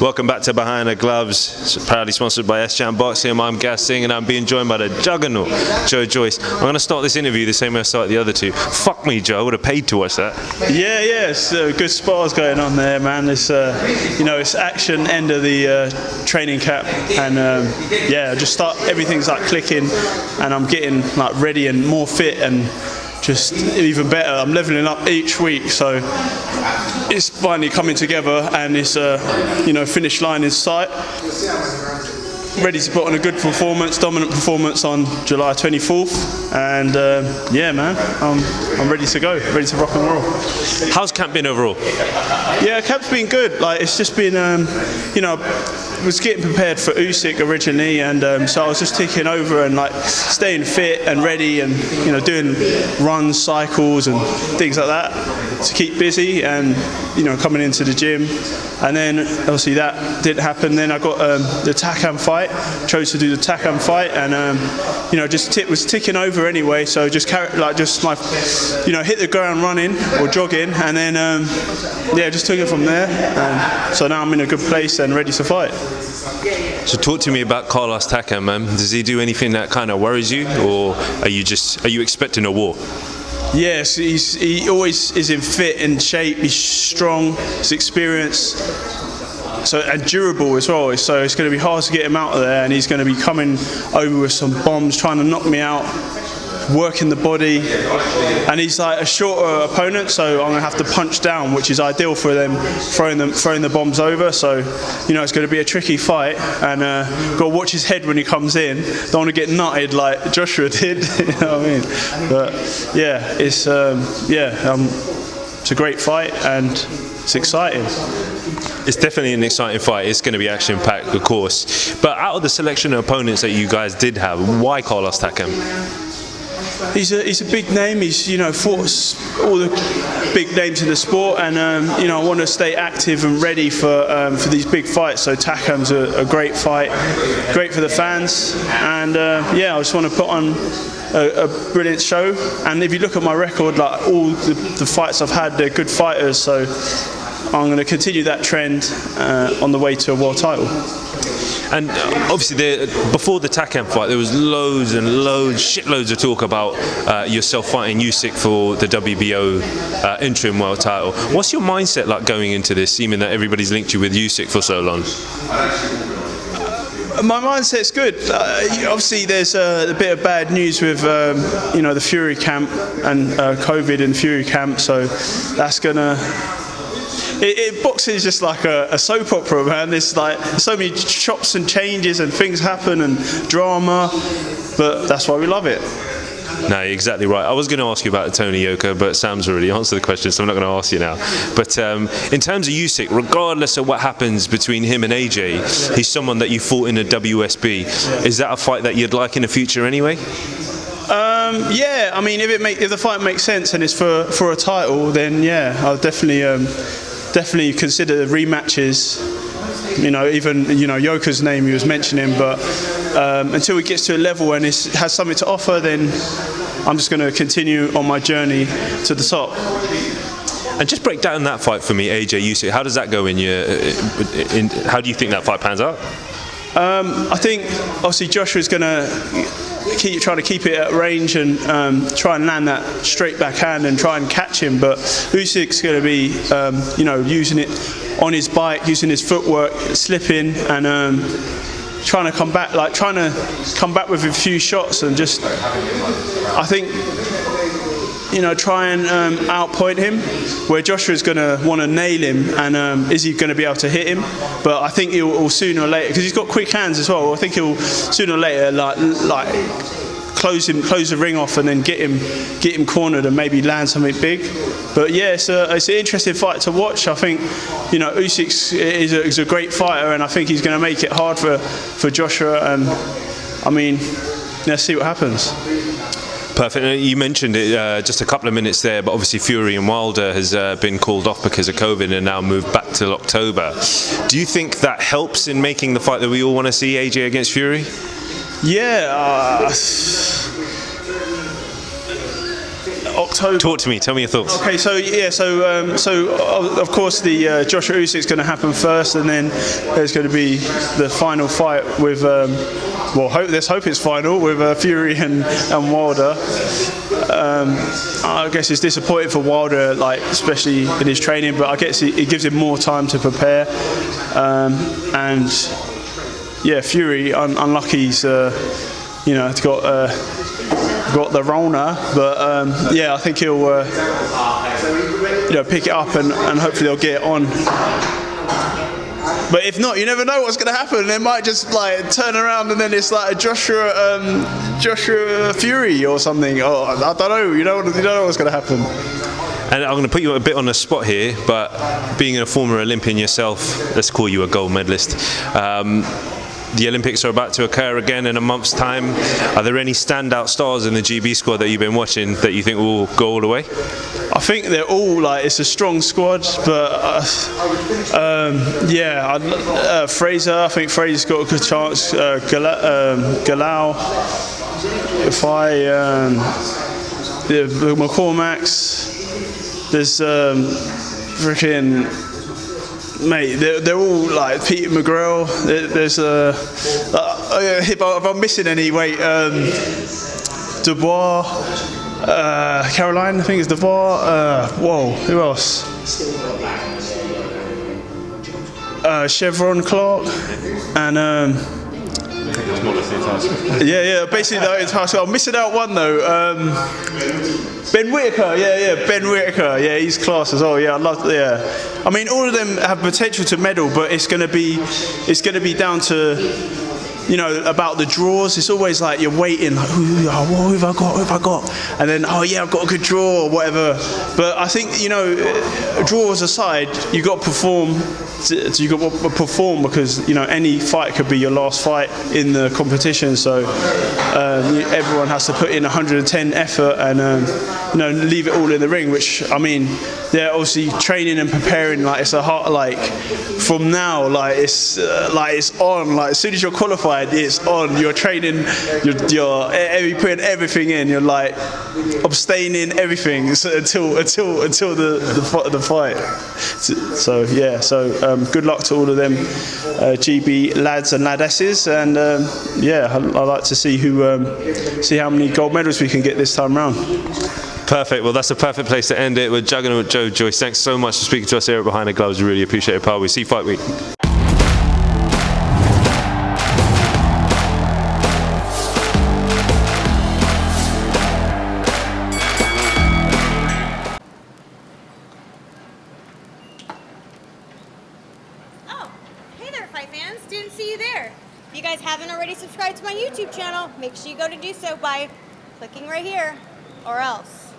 Welcome back to Behind the Gloves. It's proudly sponsored by S-Jam Boxing. I'm Gas Singh and I'm being joined by the juggernaut, Joyce. I'm going to start this interview the same way I started the other two. Fuck me, Joe. I would have paid to watch that. Yeah, it's good spars going on there, man. It's it's action end of the training camp, and just start. Everything's like clicking, and I'm getting like ready and more fit and just even better. I'm leveling up each week, so it's finally coming together, and it's finish line in sight. Ready to put on a good performance, dominant performance on July 24th, and man, I'm ready to go, ready to rock and roll. How's camp been overall? Yeah, camp's been good. Like, it's just been, was getting prepared for Usyk originally, and so I was just ticking over and like staying fit and ready, and doing runs, cycles, and things like that to keep busy, and coming into the gym. And then obviously that didn't happen. Then I got the Takam fight. Chose to do the Takam fight, and was ticking over anyway. So just hit the ground running or jogging, and then just took it from there. And so now I'm in a good place and ready to fight. So talk to me about Carlos Takam, man. Does he do anything that kind of worries you, or are you expecting a war? Yes, he always is in fit and shape. He's strong, he's experienced, and durable as well. So it's going to be hard to get him out of there, and he's going to be coming over with some bombs, trying to knock me out, working the body. And he's like a shorter opponent, so I'm going to have to punch down, which is ideal for them, throwing the bombs over. So it's going to be a tricky fight, and got to watch his head when he comes in. Don't want to get nutted like Joshua did. You know what I mean? But yeah, it's a great fight, and it's exciting. It's definitely an exciting fight. It's going to be action-packed, of course. But out of the selection of opponents that you guys did have, why Carlos Takam? He's a big name. He's fought all the big names in the sport, and I want to stay active and ready for these big fights. So Takam's a great fight, great for the fans, and I just want to put on a brilliant show. And if you look at my record, like all the fights I've had, they're good fighters. So I'm going to continue that trend on the way to a world title. And obviously, before the Takam fight, there was shitloads of talk about yourself fighting Usyk for the WBO interim world title. What's your mindset like going into this, seeming that everybody's linked you with Usyk for so long? My mindset's good. Obviously, there's a bit of bad news with the Fury camp and COVID in Fury camp, so that's gonna. Boxing is just like a soap opera, man. There's like so many chops and changes and things happen and drama, but that's why we love it. No, you're exactly right. I was going to ask you about the Tony Yoka, but Sam's already answered the question, so I'm not going to ask you now. But in terms of Usyk, regardless of what happens between him and AJ, he's someone that you fought in a WSB. Is that a fight that you'd like in the future anyway? I mean, if the fight makes sense and it's for a title, then yeah, I'll definitely consider rematches. Even Yoka's name he was mentioning, but until he gets to a level and has something to offer, then I'm just going to continue on my journey to the top. And just break down that fight for me, AJ Usyk. How does that go how do you think that fight pans out? I think obviously Joshua's going to try to keep it at range and try and land that straight backhand and try and catch him. But Usyk's going to be, using it on his bike, using his footwork, slipping, and trying to come back with a few shots and just, I think, try and outpoint him, where Joshua's going to want to nail him, and is he going to be able to hit him? But I think he'll sooner or later, because he's got quick hands as well, I think he'll sooner or later like close the ring off and then get him cornered and maybe land something big. But yeah, it's an interesting fight to watch. I think Usyk is a great fighter, and I think he's going to make it hard for Joshua, and I mean, let's see what happens. Perfect. You mentioned it just a couple of minutes there, but obviously Fury and Wilder has been called off because of COVID and now moved back till October. Do you think that helps in making the fight that we all want to see, AJ against Fury? Yeah. October. Talk to me. Tell me your thoughts. Okay, so yeah, of course the Joshua Usyk's going to happen first, and then there's going to be the final fight with let's hope it's final with Fury and Wilder. I guess it's disappointing for Wilder, like especially in his training, but I guess it gives him more time to prepare. And yeah, Fury, unlucky, he's got the Rona, but yeah, I think he'll pick it up and hopefully they'll get it on. But if not, you never know what's going to happen. They might just like turn around and then it's like a Joshua Fury or something. Oh, I don't know. You don't know what's going to happen. And I'm going to put you a bit on the spot here, but being a former Olympian yourself, let's call you a gold medalist. The Olympics are about to occur again in a month's time. Are there any standout stars in the GB squad that you've been watching that you think will go all the way? I think they're all it's a strong squad, but Fraser. I think Fraser's got a good chance. Galal. If the McCormacks. There's freaking. Mate, they're all like Peter McGrail. There's if I'm missing any, wait, Dubois, Caroline, I think it's Dubois. Who else? Chevron Clark, and basically it's I'm missing out one though. Ben Whittaker, Ben Whittaker, he's class as well. I I mean, all of them have potential to medal, but it's going to be down to about the draws. It's always like you're waiting, like, what have I got? And then, I've got a good draw or whatever. But I think, draws aside, you got to perform. You got to perform because any fight could be your last fight in the competition. So everyone has to put in 110 effort and leave it all in the ring. Which I mean, they're obviously training and preparing. Like it's a hard from now. It's on. Like as soon as you're qualified, it's on. You're training. You're putting everything in. You're like abstaining everything until the fight. So good luck to all of them GB lads and ladesses, and I'd like to see see how many gold medals we can get this time round. Perfect. Well, that's a perfect place to end it with Juggernaut Joe. Joyce, thanks so much for speaking to us here at Behind the Gloves. We really appreciate it, pal. We'll see you fight week. Didn't see you there. If you guys haven't already subscribed to my YouTube channel, make sure you go to do so by clicking right here, or else.